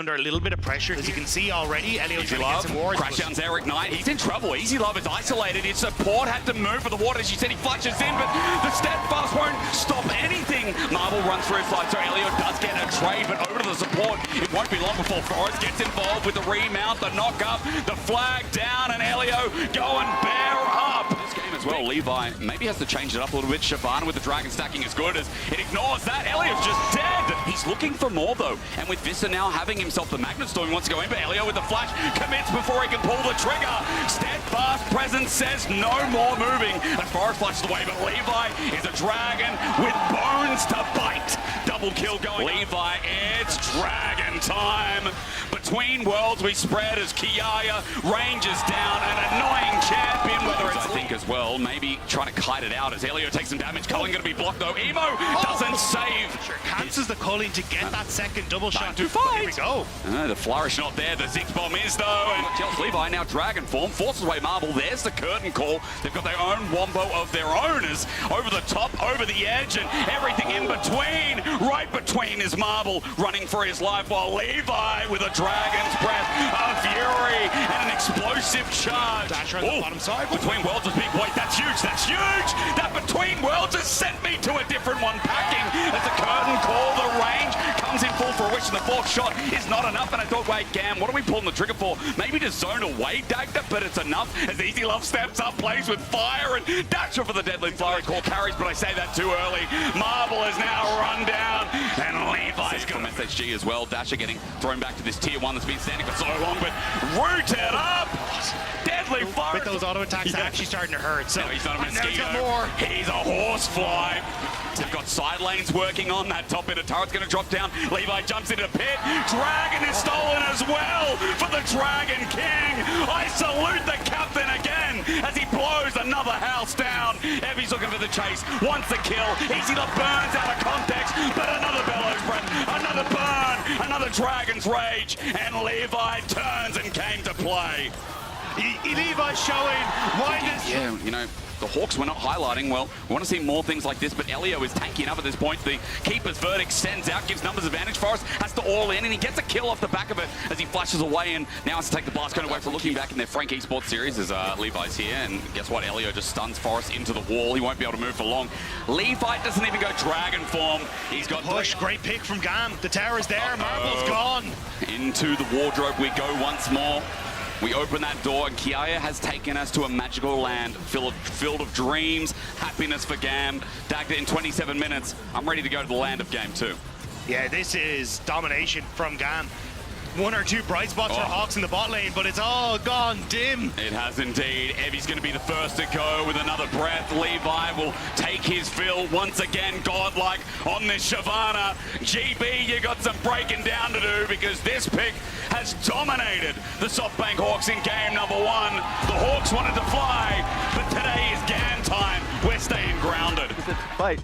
under a little bit of pressure, as you can see already. Elio's trying to get some wards. Crashdown's there, Ignite. He's in trouble. Easy Love is isolated. His support had to move for the water. As you said, he flashes in, but the Steadfast won't stop anything. Marvel runs through his slide, so Elio does get a trade, but over to the support. It won't be long before Forrest gets involved with the remount, the knock up, the flag down, and Elio going bear up. This game as well, Levi maybe has to change it up a little bit. Shyvana with the Dragon stacking is good as it ignores that. Elio's just dead. He's looking for more though, and with Vista now having himself the Magnet Storm, he wants to go in, but Elio with the flash commits before he can pull the trigger. Steadfast presence says no more moving as Forrest flashes away, but Levi is a dragon with bones to bite. Double kill going. Levi, it's dragon time. Between worlds we spread as Kiaya ranges down an annoying champion, whether it's I think as well, maybe trying to kite it out as Elio takes some damage. Culling going to be blocked though. Emo doesn't save. Sure, cancels the culling to get that second double shot. To fight. Here we go. The flourish not there. The Ziggs bomb is though, and tells Levi now dragon form forces away Marble. There's the curtain call. They've got their own wombo of their own as over the top, over the edge, and everything in between. Right between is Marble running for his life, while Levi with a dragon's breath, a fury, and an explosive charge. Dasher on the bottom side. Between worlds is big. Wait, that's huge. That's huge. That between worlds has sent me to a different one. Packing as the curtain call. The range comes in full fruition. The fourth shot is not enough, and I thought, wait, GAM, what are we pulling the trigger for? Maybe to zone away Dagda, but it's enough as Easy Love steps up, plays with fire, and Dasher for the deadly flurry call carries, but I say that too early. Marble is now run down, and Levi's got SHG as well. Dasher getting thrown back to this tier 1 that's been standing for so long, but rooted up. Deadly flurry. With those auto attacks actually starting to hurt. So no, he's not a mosquito. More. He's a horsefly. They've got side lanes working on that top bit of turret's going to drop down. Levi jumps into the pit. Dragon is stolen as well for the Dragon King. I salute the captain again as he blows another house down. Evie's looking for the chase, wants the kill. Easy Love burns out of context, but another bellows breath, another burn, another Dragon's Rage, and Levi turns and came to play. Levi's showing why this. Yeah, you know, the Hawks were not highlighting. Well, we want to see more things like this, but Elio is tanky enough at this point. The Keeper's verdict sends out, gives numbers advantage. Forrest has to all in, and he gets a kill off the back of it as he flashes away, and now has to take the blast cone away for looking back in their Frank Esports series as Levi's here, and guess what? Elio just stuns Forrest into the wall. He won't be able to move for long. Levi doesn't even go dragon form. He's got push. Great pick from GAM. The tower's there. Marble's gone. Into the wardrobe we go once more. We open that door, and Kiaya has taken us to a magical land filled of dreams, happiness for GAM. Dagda in 27 minutes. I'm ready to go to the land of Game 2. Yeah, this is domination from GAM. One or two bright spots for Hawks in the bot lane, but it's all gone dim. It has indeed. Evie's going to be the first to go with another breath. Levi will take his fill once again, godlike on this Shyvana. GB, you got some breaking down to do because this pick has dominated the SoftBank Hawks in game number 1. The Hawks wanted to fly, but today is GAM time. We're staying grounded. Fight.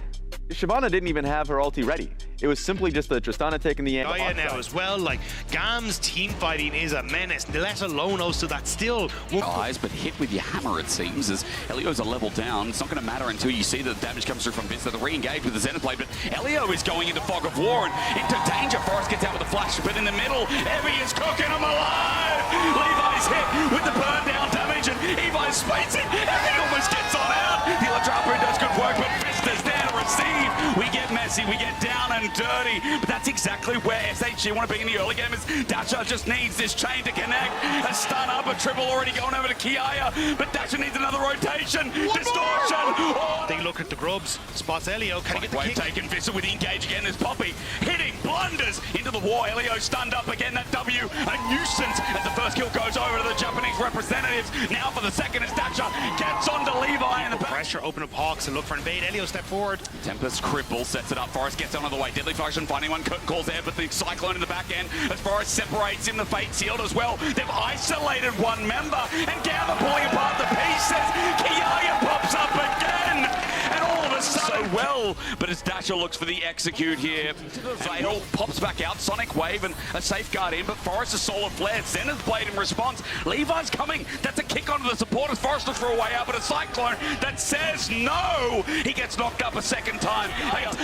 Shyvana didn't even have her ulti ready. It was simply just the Tristana taking the aim. Oh yeah, now as well, like, GAM's team fighting is a menace, let alone also that still... Guys, but hit with your hammer, it seems, as Elio's a level down. It's not going to matter until you see that the damage comes through from Vista. The re-engage with the Zenith blade, but Elio is going into Fog of War and into danger. Forrest gets out with a flash, but in the middle, Evie is cooking him alive! Levi's hit with the burn down damage, and Evi's spacing. Evie almost gets on out. The Electro does good work, but Vista's there to receive. We get messy, we get down and dirty, but that's exactly where SHG want to be in the early game. As Dasher just needs this chain to connect. A stun up, a triple already going over to Kiaya, but Dasher needs another rotation. Distortion! Oh, they look at the grubs, spots Elio, can he get the kick? Taken Vista with the engage again. There's Poppy hitting blunders into the wall. Elio stunned up again. That W, a nuisance as the first kill goes over to the Japanese representatives. Now for the second as Dasher gets onto Levi in the back. Pressure, open up Hawks and look for invade. Elio step forward. Tempest cripple sets it up. Forrest gets out of the way. Deadly Function finding one. Curtain calls there, but the Cyclone in the back end as Forrest separates him. The Fate Sealed as well. They've isolated one member, and GAM are pulling apart the pieces. Kiaya pops up again, and all of a sudden, so well, but as Dasher looks for the execute here, Veil pops back out, Sonic Wave and a safeguard in, but Forrest is solar flared. Zenith's blade in response. Levi's coming. That's a kick onto the supporters. Forrest looks for a way out, but a cyclone that says no. He gets knocked up a second time.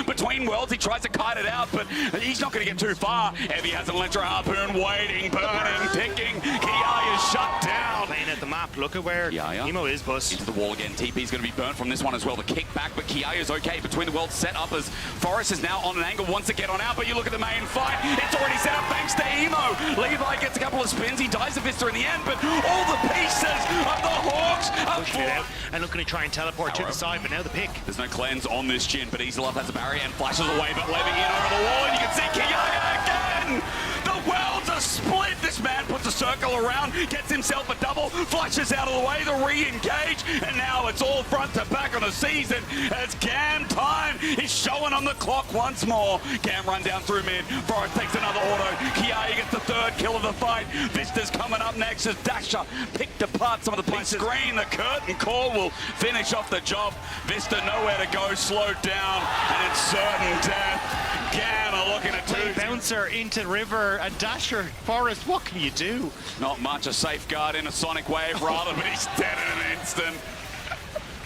Between worlds, he tries to kite it out, but he's not going to get too far. Heavy has an electro harpoon waiting, burning, ticking. Kiai is shut down. Playing at the map. Look at where Emo is, Bus. Into the wall again. TP's going to be burnt from this one as well. The kick back, but Kiai is okay. Between the worlds set up as Forrest is now on an angle, wants to get on out, but you look at the main fight. It's already set up thanks to Emo. Levi gets a couple of spins. He dies a Vista in the end, but all the pieces of the Hawks are pushing it out and looking to try and teleport to the side, but now the pick. There's no cleanse on this Jhin, but Easy Love has a barrier and flashes away, but Levy in over the wall, and you can see Kiai again! The worlds are split! This man puts a circle around, gets himself a double, flashes out of the way, the re-engage, and now it's all front to back on the season as GAM time is showing on the clock once more. GAM run down through mid, Forrest takes another auto, Kiai gets the third kill of the fight, Vista's coming up next as Dasher picked apart some of the pieces. Screen, the curtain call will finish off the job. Vista nowhere to go, slowed down, and it's certain death. GAM are looking at two. Bouncer into River, a Dasher, Forrest, what can you do? Not much, a safeguard in a Sonic Wave rather, but he's dead in an instant.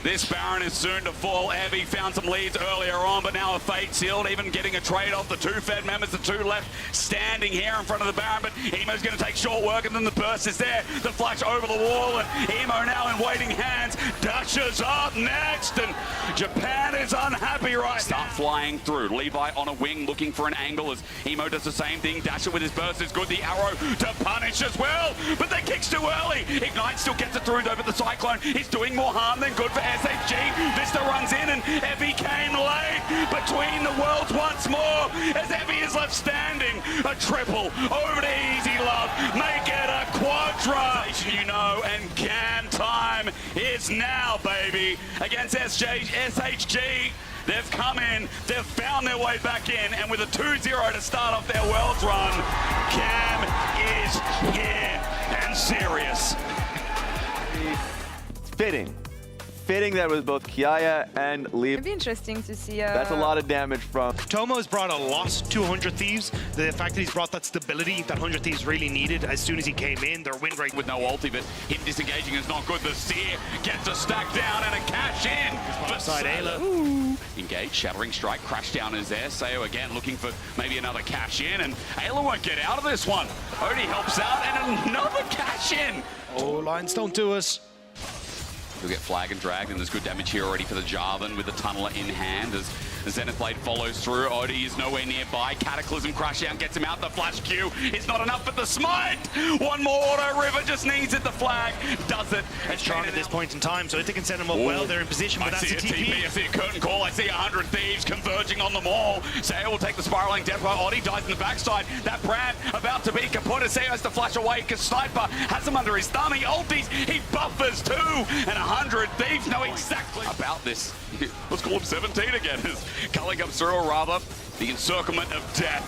This Baron is soon to fall. Heavy found some leads earlier on, but now a fate sealed, even getting a trade off the two Fed members, the two left standing here in front of the Baron, but Emo's going to take short work, and then the burst is there. The flash over the wall, and Emo now in waiting hands. Dasher's up next, and Japan is unhappy right now. Start flying through. Levi on a wing looking for an angle as Emo does the same thing. Dasher with his burst is good. The arrow to punish as well, but the kick's too early. Ignite still gets it through though, but the Cyclone is doing more harm than good for SHG. Vista runs in and Evie came late between the worlds once more as Evie is left standing. A triple over to Easy Love. Make it a quadra, you know, and GAM time is now, baby, against SHG. They've come in, they've found their way back in, and with a 2-0 to start off their Worlds run, GAM is here and serious. It's fitting that was both Kiai and Levi. It'd be interesting to see. That's a lot of damage from. Tomo's brought a lot to 100 Thieves. The fact that he's brought that stability that 100 Thieves really needed as soon as he came in, their win rate with no ulti, but him disengaging is not good. The Seer gets a stack down and a cash in. Side Ayla. Engage, Shattering Strike, crash down is there. Sayo again looking for maybe another cash in, and Ayla won't get out of this one. Odie helps out, and another cash in. Oh, lines don't do us. He'll get flag and dragged, and there's good damage here already for the Jarvan with the Tunneler in hand as the Zenith Blade follows through. Odie is nowhere nearby. Cataclysm crash down, gets him out. The flash Q is not enough, but the smite! One more auto. River just needs it. The flag does it. It's strong at this point in time, so if they can set him up well, they're in position, but that's a TP. I see a curtain call. I see 100 Thieves converging on them all. Sayo will take the spiraling death while Odie dies in the backside. That Brand about to be kaput. Sayo has to flash away because Sniper has him under his thumb. He ulties, he buffers too, and 100 Thieves know exactly about this. Let's call him 17 again. Cully comes through, or rather, the encirclement of death.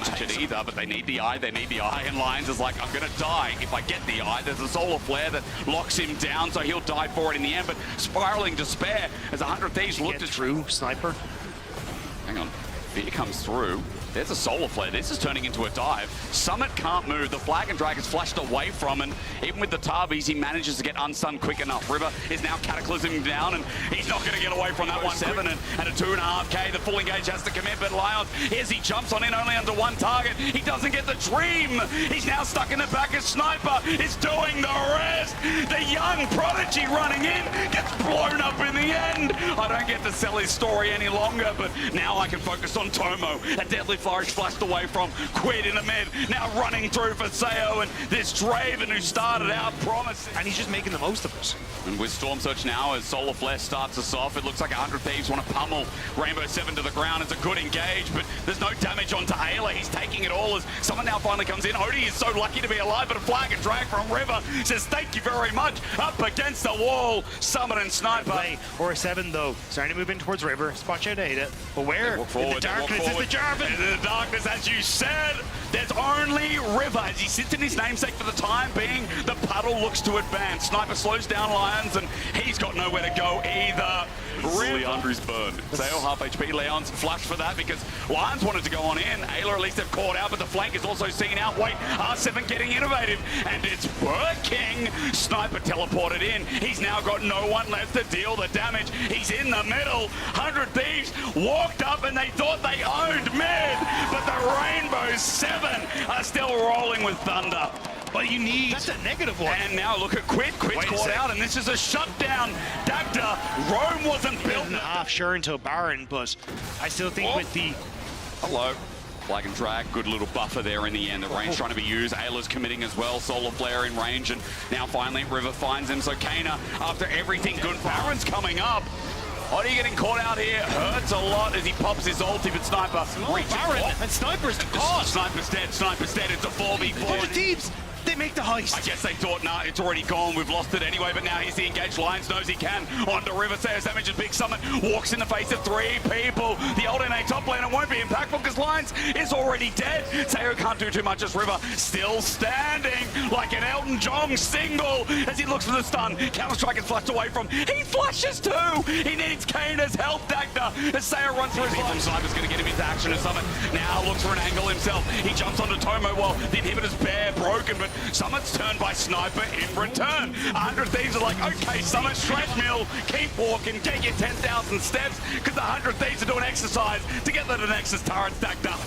Match it either, but they need the eye. They need the eye, and Lions is like, I'm going to die if I get the eye. There's a solar flare that locks him down, so he'll die for it in the end, but spiraling despair as 100 Thieves look to through Sniper. Hang on, Fear comes through. There's a solar flare. This is turning into a dive. Summit can't move. The flag and drag is flashed away from, and even with the Tarbies, he manages to get unstunned quick enough. River is now cataclysming down, and he's not going to get away from that 1-7 and a 2.5K. The full engage has to commit, but Lions, as he jumps on in only under one target, he doesn't get the dream. He's now stuck in the back as Sniper is doing the rest. The young prodigy running in gets blown up in the end. I don't get to sell his story any longer, but now I can focus on Tomo. A deadly flourish flashed away from Quid in the mid, now running through for Sayo, and this Draven who started out promising. And he's just making the most of it. And with Storm Search now, as Solar Flare starts us off, it looks like 100 Thieves want to pummel Rainbow 7 to the ground. It's a good engage, but there's no damage onto Ayla. He's taking it all as someone now finally comes in. Odie is so lucky to be alive, but a flag and drag from River says thank you very much. Up against the wall, Summit and Sniper. Or 7 though, starting to move in towards River. Spot out Ada, but where? Forward, in the darkness is the Jarvan. In the darkness, as you said, There's only River as he sits in his namesake for the time being. The puddle looks to advance. Sniper slows down Lions, and he's got nowhere to go either. Leandre's burned. Sayo half HP. Leon's flushed for that because Lions wanted to go on in. Ayla at least have caught out, but the flank is also seen out. Wait, R7 getting innovative, and it's working. Sniper teleported in. He's now got no one left to deal the damage. He's in the middle. 100 Thieves walked up and they thought they owned mid, but the Rainbow 7 are still rolling with thunder. But you need... That's a negative one. And now look at Quid. Quid's caught out, and this is a shutdown. Dagda, Rome wasn't built. Half sure into Baron, but I still think with the... Hello. Flag and drag, good little buffer there in the end. The range trying to be used. Ayla's committing as well. Solar Flare in range, and now finally River finds him. So Kana, after everything good, Baron's coming up. Oddie getting caught out here hurts a lot as he pops his ulti, but Sniper reaches Baron, and Sniper's caught. Sniper's dead, Sniper's dead. It's a 4v4. The Thieves, they make the heist. I guess they thought, nah, it's already gone, we've lost it anyway, but now he's the engaged. Lions knows he can. On to River, Sayo's damage is big. Summit walks in the face of 3 people. The old NA top laner won't be impactful because Lions is already dead. Sayo can't do too much as River still standing like an Elton John single as he looks for the stun. Counter-Strike is flushed away from. He flushes too! He needs Kana's help, Dagda, as Sayo runs for his life. Sniper's going to get him into action as Summit now looks for an angle himself. He jumps onto Tomo while the inhibitor's bare broken, but Summit's turned by Sniper in return. 100 Thieves are like, okay, Summit, treadmill, keep walking, get your 10,000 steps, because the 100 Thieves are doing exercise to get the Nexus turret stacked up.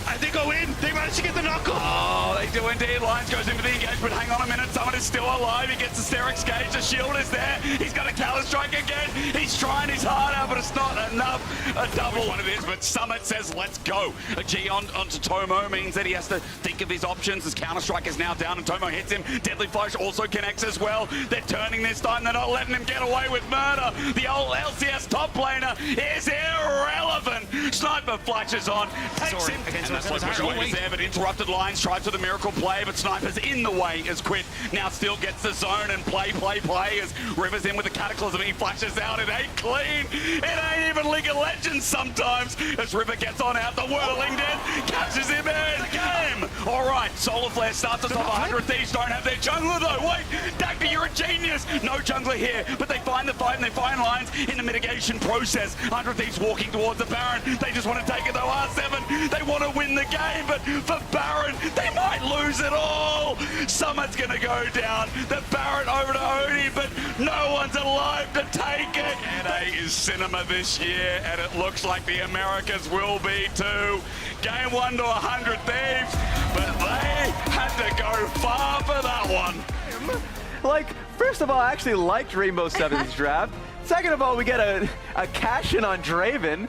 And they go in, they manage to get the knuckle. Oh, they do indeed. Lions goes in for the engagement. Hang on a minute, Summit is still alive. He gets the Sterix gauge, the shield is there. He's got a counter-strike again. He's trying his heart out, but it's not enough. A double one it is, but Summit says, let's go. A G onto Tomo means that he has to think of his options as counter-strike is now down and Tomo hits him. Deadly Flash also connects as well. They're turning this time. They're not letting him get away with murder. The old LCS top laner is irrelevant. Sniper flashes on, takes him. And that's like was there, but interrupted. Lions tried for the miracle play, but Sniper's in the way as Quid now still gets the zone and play as River's in with the Cataclysm. He flashes out. It ain't clean. It ain't even League of Legends sometimes as River gets on out. The Whirling Dead catches him in the game. All right, Solar Flare starts us off. 100 Thieves don't have their jungler though. Wait, Dagda, you're a genius. No jungler here, but they find the fight and they find Lions in the mitigation process. 100 Thieves walking towards the Baron. They just want to take it though. R7, they want to win the game, but for Baron, they might lose it all. Summit's gonna go down. The Baron over to Odie, but no one's alive to take it. NA is cinema this year, and it looks like the Americas will be too. Game 1 to 100 Thieves, but they had to go far for that one. Like, first of all, I actually liked Rainbow 7's draft. Second of all, we get a cash in on Draven.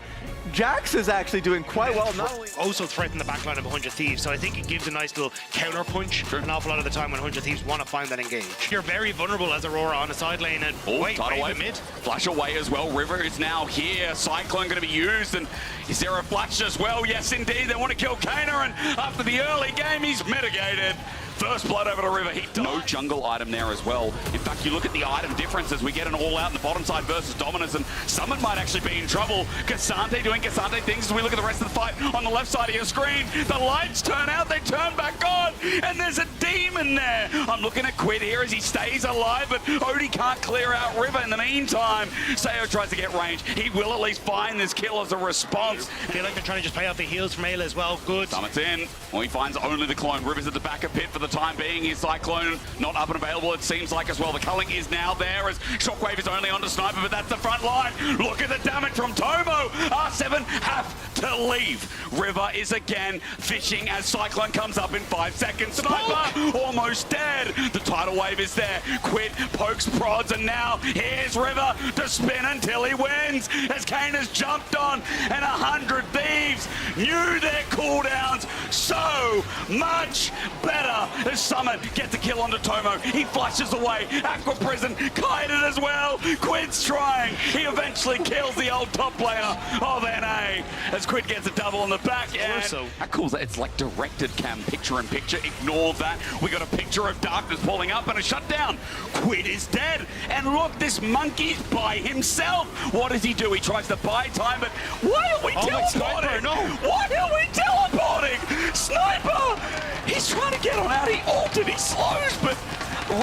Jax is actually doing quite well. Not only also threaten the backline of 100 Thieves, so I think it gives a nice little counter punch an awful lot of the time when 100 Thieves want to find that engage. You're very vulnerable as Aurora on the side lane, and wait, mid. Flash away as well. River is now here. Cyclone going to be used, and is there a flash as well? Yes, indeed. They want to kill Kana, and after the early game, he's mitigated. First blood over to River. He no jungle item there as well. In fact, you look at the item difference as we get an all-out in the bottom side versus Dominus, and Summit might actually be in trouble. Cassante doing Cassante things as we look at the rest of the fight on the left side of your screen. The lights turn out, they turn back on, and there's a demon there. I'm looking at Quid here as he stays alive, but Odie can't clear out River. In the meantime, Sayo tries to get range. He will at least find this kill as a response. I feel like they're trying to just play out the heals from Ayla as well. Good. Summit's in. Well, he finds only the clone. River's at the back of pit for the time being. His Cyclone not up and available, it seems like as well. The culling is now there as Shockwave is only onto Sniper, but that's the front line. Look at the damage from Tomo. R7 have to leave. River is again fishing as Cyclone comes up in 5 seconds. Sniper almost dead. The tidal wave is there. Quid pokes, prods, and now here's River to spin until he wins as Kane has jumped on, and 100 Thieves knew their cooldowns so much better as Summit gets the kill onto Tomo. He flushes away. Aqua Prison kited as well. Quid's trying. He eventually kills the old top laner of NA as Quid gets a double on the back end. So. How cool is that? It's like directed cam, picture-in-picture. Ignore that. We got a picture of darkness pulling up and a shutdown. Quid is dead. And look, this monkey's by himself. What does he do? He tries to buy time, but why are we teleporting? No. Why are we teleporting? Sniper! He's trying to get on out. He ulted, he slows, but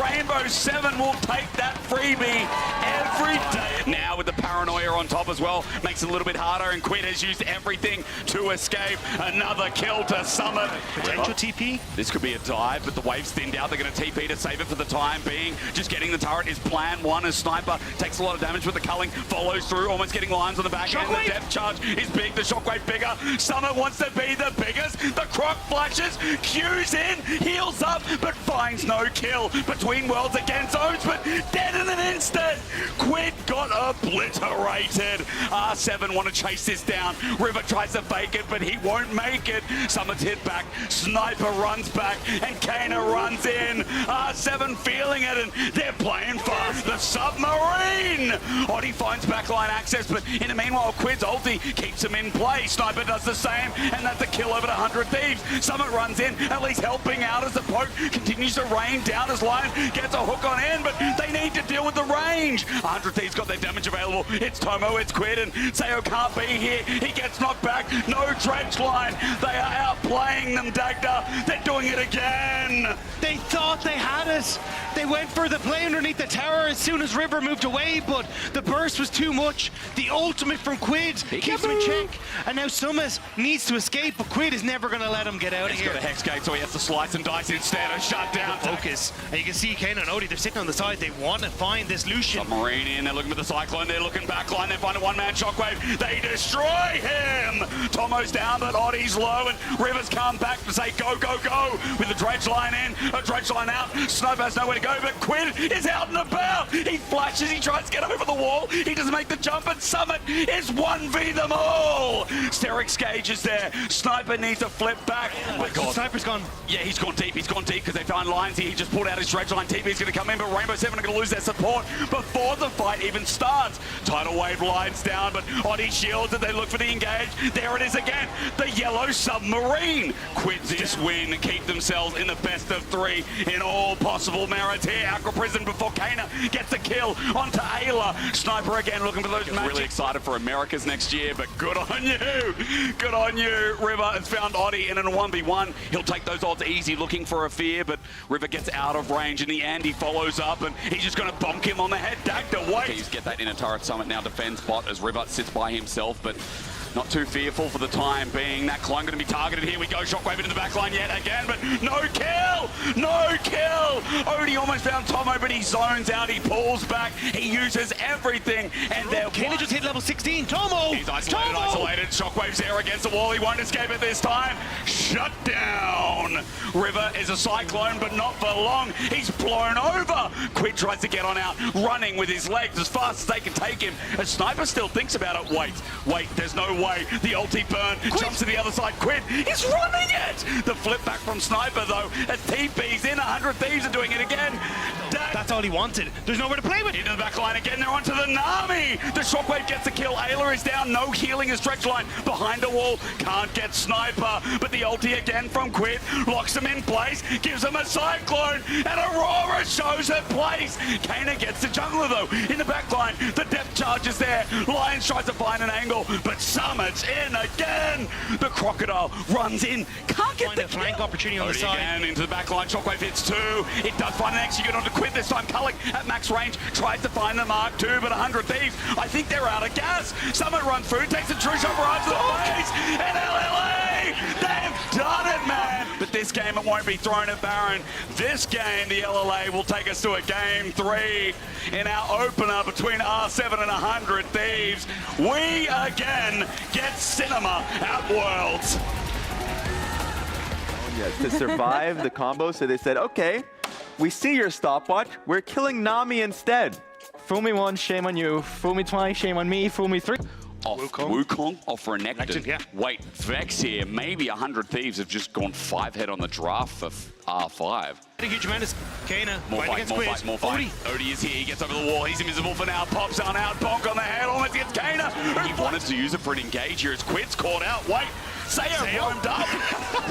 Rainbow 7 will take that freebie every day. Now with the paranoia on top as well, makes it a little bit harder, and Quid has used everything to escape. Another kill to Summit. Potential TP? This could be a dive, but the wave's thinned out. They're going to TP to save it for the time being. Just getting the turret is plan one as Sniper takes a lot of damage with the culling, follows through, almost getting lines on the back end. The depth charge is big, the shockwave bigger. Summit wants to be the biggest. The croc flashes, Q's in, heals up, but finds no kill. Between worlds against zones, but dead in an instant. Quid got obliterated. R7 want to chase this down. River tries to fake it, but he won't make it. Summit's hit back. Sniper runs back, and Kana runs in. R7 feeling it, and they're playing fast. The submarine. Oddie finds backline access, but in the meanwhile, Quid's ulti keeps him in play. Sniper does the same, and that's a kill over 100 Thieves. Summit runs in, at least helping out as the poke continues to rain down as Lion gets a hook on in, but they need to deal with the range. 100 Thieves got their damage available. It's Tomo, it's Quid, and Sayo can't be here. He gets knocked back. No dredge line. They are outplaying them, Dagda. They're doing it again. They thought they had it. They went for the play underneath the tower as soon as River moved away, but the burst was too much. The ultimate from Quid keeps him in check, and now Summit needs to escape, but Quid is never going to let him get out of He's here. got a hex gate, so he has to slice and dice instead. A shutdown. Focus, and you can see Kana and Odie, they're sitting on the side. They want to find this Lucian. Submarine in, they're looking for the Cyclone, they're looking backline, they find a one-man shockwave, they destroy him! Tomo's down, but Oddie's low, and Rivers come back to say go, go, go, with the dredge line in, a dredge line out, Sniper has nowhere to go, but Quid is out and about! He flashes, he tries to get over the wall, he doesn't make the jump, and Summit is 1v them all! Sterix Gage is there, Sniper needs to flip back. Oh my god. Sniper's gone. Yeah, he's gone deep because they found lines here. He just pulled out his dredge line. TP's going to come in, but Rainbow 7 are going to lose their support before the fight even starts. Tidal wave lines down, but Oddie shields it. They look for the engage. There it is again. The yellow submarine. Quid this win, keep themselves in the best of three in all possible merits here. Aqua Prison before Kana gets the kill onto Ayla. Sniper again looking for those magic. Really excited for Americas next year, but good on you. Good on you. River has found Oddie in a 1v1. He'll take those odds easy, looking for a fear, but River gets out of range. In the end, he follows up, and he's just going to bonk him on the head. Dagda waits. Get that inner turret. Summit now defends bot as River sits by himself, but not too fearful for the time being. That clone going to be targeted. Here we go. Shockwave into the back line yet again, but no kill! No kill! Odie almost found Tomo, but he zones out. He pulls back. He uses everything, and they're Kana just hit level 16. Tomo! He's isolated. Shockwave's there against the wall. He won't escape it this time. Shut down. River is a cyclone, but not for long. He's blown over. Quid tries to get on out, running with his legs as fast as they can take him. A Sniper still thinks about it. Wait, there's no way. The ulti burn, jumps to the other side. Quid is running it. The flip back from Sniper, though, as TP's in. 100 Thieves are doing it again. That's all he wanted. There's nowhere to play with. Into the back line again. They're onto the Nami. The shockwave gets the kill. Ayla is down. No healing as stretch line behind a wall. Can't get Sniper. But the ulti again from Quid locks him in place. Gives him a cyclone. And Aurora shows her place. Kana gets the jungler though. In the back line. The depth charge is there. Lions tries to find an angle. But Summit's in again. The Crocodile runs in. Can't get the flank opportunity on the side. Again into the back line. Shockwave hits two. It does find an execute onto Quid this time. Culling at max range. Tries to find the mark two, but 100 Thieves. I think they're out of gas. Summit runs through. Takes a true shot right to the face. And LLA! They've done it, man! But this game, it won't be thrown at Baron. This game, the LLA will take us to a game 3 in our opener between R7 and 100 Thieves. We again get cinema at Worlds. Yes, to survive the combo, so they said, okay, we see your stopwatch, we're killing Nami instead. Fool me once, shame on you. Fool me twice, shame on me. Fool me three. off Wukong. Wukong, off Renekton. Yeah. Wait, Vex here, maybe 100 Thieves have just gone 5 head on the draft for R5. A huge amount of Kana. More fight, more fight. Odie is here, he gets over the wall, he's invisible for now, pops on out, bonk on the head, almost gets Kana. He wanted to use it for an engage here, as Quid's caught out, wait. Sayo roamed up.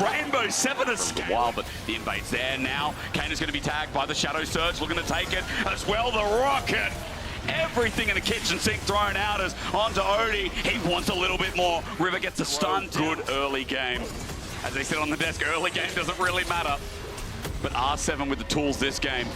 Rainbow 7 escaped. Wild, but the invade's there now. Kana's going to be tagged by the Shadow Surge, looking to take it as well. The Rocket. Everything in the kitchen sink thrown out as onto Odie. He wants a little bit more. River gets a stun. Good early game. As they sit on the desk, early game doesn't really matter. But R7 with the tools this game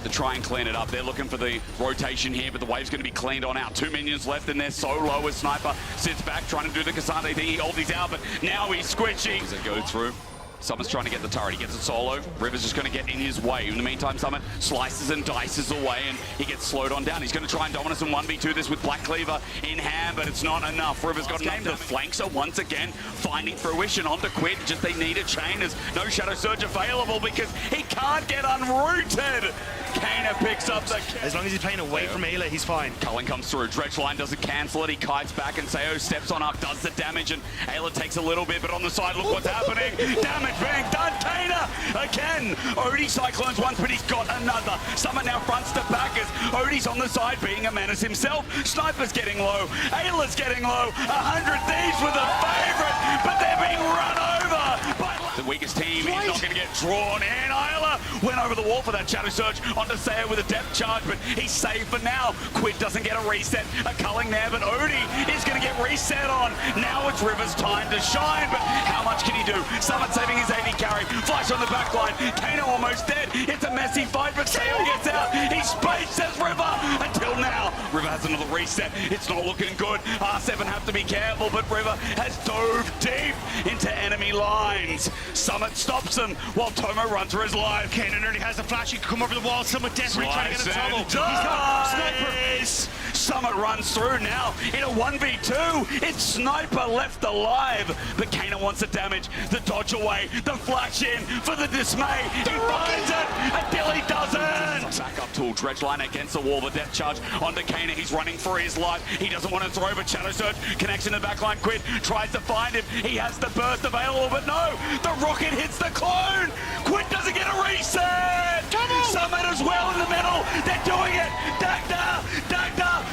to try and clean it up. They're looking for the rotation here, but the wave's going to be cleaned on out. 2 minions left in there, so low as Sniper sits back, trying to do the Cassandre thing. He holds these out, but now he's squishy. Does it go through? Summon's trying to get the turret. He gets it solo. River's just going to get in his way. In the meantime, Summon slices and dices away, and he gets slowed on down. He's going to try and dominate some 1v2 this with Black Cleaver in hand, but it's not enough. River's got enough. The flanks are once again finding fruition onto Quid. Just they need a chain. There's no Shadow Surge available because he can't get unrooted. Kana picks up the... As long as he's playing away from Ayla, he's fine. Cullen comes through. Dredgeline doesn't cancel it. He kites back, and Sayo steps on up, does the damage, and Ayla takes a little bit, but on the side, look what's happening. Damage being done. Kana again. Odie cyclones once, but he's got another. Summon now fronts to back as Odie's on the side, being a menace himself. Sniper's getting low. Ayla's getting low. 100 Thieves with a favorite, but they're being run over by... The weakest team is not going to get drawn in. Ayla went over the wall for that Shadow Surge onto Sayo with a depth charge, but he's safe for now. Quid doesn't get a reset. A culling there, but Odie is going to get reset on. Now it's River's time to shine, but how much can he do? Summon saving his AD carry. Flash on the back line. Kano almost dead. It's a messy fight, but Sayo gets out. He space says River until now. River has another reset. It's not looking good. R7 have to be careful, but River has dove deep into enemy lines. Summit stops him while Tomo runs for his life. Kana nearly has the flash. He can come over the wall. Summit desperate trying to get a solo. He's got Sniper. Summit runs through now in a 1v2. It's Sniper left alive, but Kana wants the damage, the dodge away, the flash in for the dismay. He finds it until he doesn't. Backup tool, Dredgeline against the wall, the depth charge onto Kana. He's running for his life. He doesn't want to throw, but Shadow Surge connects in the backline. Quid tries to find him. He has the burst available, but no, the rocket hits the clone. Quid doesn't get a reset. Summit as well in the middle. They're doing it. Dagda,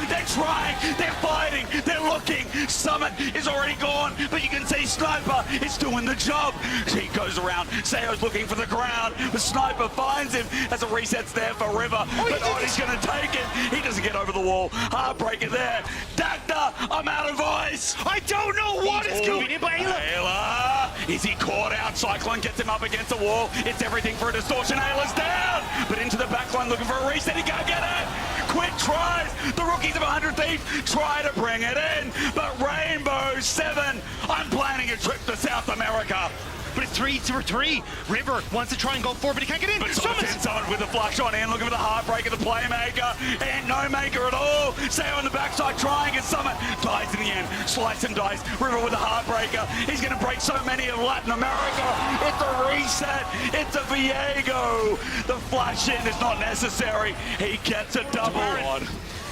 they're trying, they're fighting, they're looking. Summit is already gone, but you can see Sniper is doing the job. He goes around, Sayo's looking for the ground, but Sniper finds him as a reset's there for River. But Odie's going to take it. He doesn't get over the wall. Heartbreaker there. Dagda, I'm out of voice. I don't know what is going in, but Ayla, is he caught out? Cyclone gets him up against the wall. It's everything for a distortion. Ayla's down, but into the backline looking for a reset. He can't get it. Quid tries. The rookies of 100 Thieves try to bring it in, but Rainbow 7, I'm planning a trip to South America. But it's 3-3. River wants to try and go forward, but he can't get in. But Summit with the flash on in, looking for the heartbreaker, the playmaker, and no maker at all. Sayo on the backside trying, and Summit dies in the end. Slice and dice. River with the heartbreaker. He's going to break so many of Latin America. It's a reset. It's a Viego. The flash in is not necessary. He gets a double.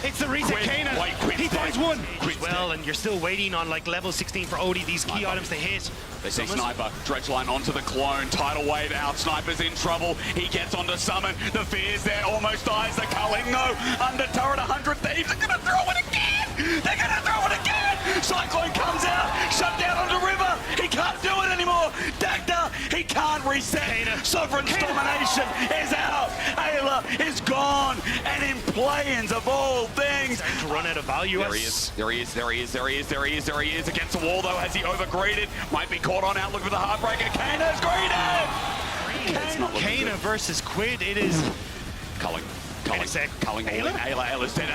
It's the reset. Kana. He finds one. Well, and you're still waiting on like level 16 for Odie, these key items to hit. They see Sniper, Dredgeline onto the clone, tidal wave out, Sniper's in trouble, he gets onto Summon, the fear's there, almost dies, the culling, no, under turret, 100 Thieves, they're gonna throw it again! They're gonna throw it again! Cyclone comes out, shut down onto River, he can't do it anymore, Dagda, he can't reset, Sovereign's domination is out, Ayla is gone, and in play-ins of all things, to run out of value. There he is, against the wall though, has he overgreeded, might be caught on out, look for the heartbreaker, Kana's greeted! Kana versus Quid, it is... Culling all in. Ayla's dead.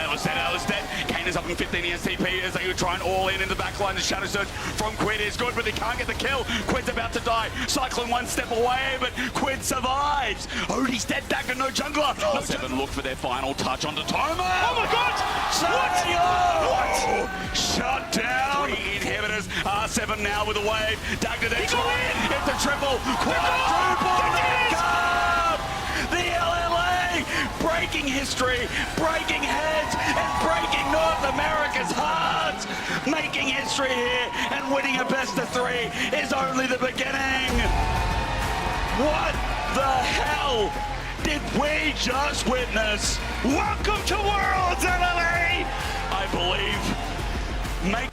Kana's up in 15 ESTP as they try and all in the back line. The Shadow Surge from Quid is good, but they can't get the kill. Quid's about to die. Cyclone one step away, but Quid survives. Odie's dead, Dagger, no jungler. R7 look for their final touch onto Tomo. Oh my god! What? Shut down. 3 inhibitors. R7 now with a wave. Dagger there. It's a triple. Quadruple. The LLA breaking history, breaking heads, and breaking North America's hearts, making history here, and winning a best of 3 is only the beginning. What the hell did we just witness? Welcome to Worlds, LLA! I believe. Make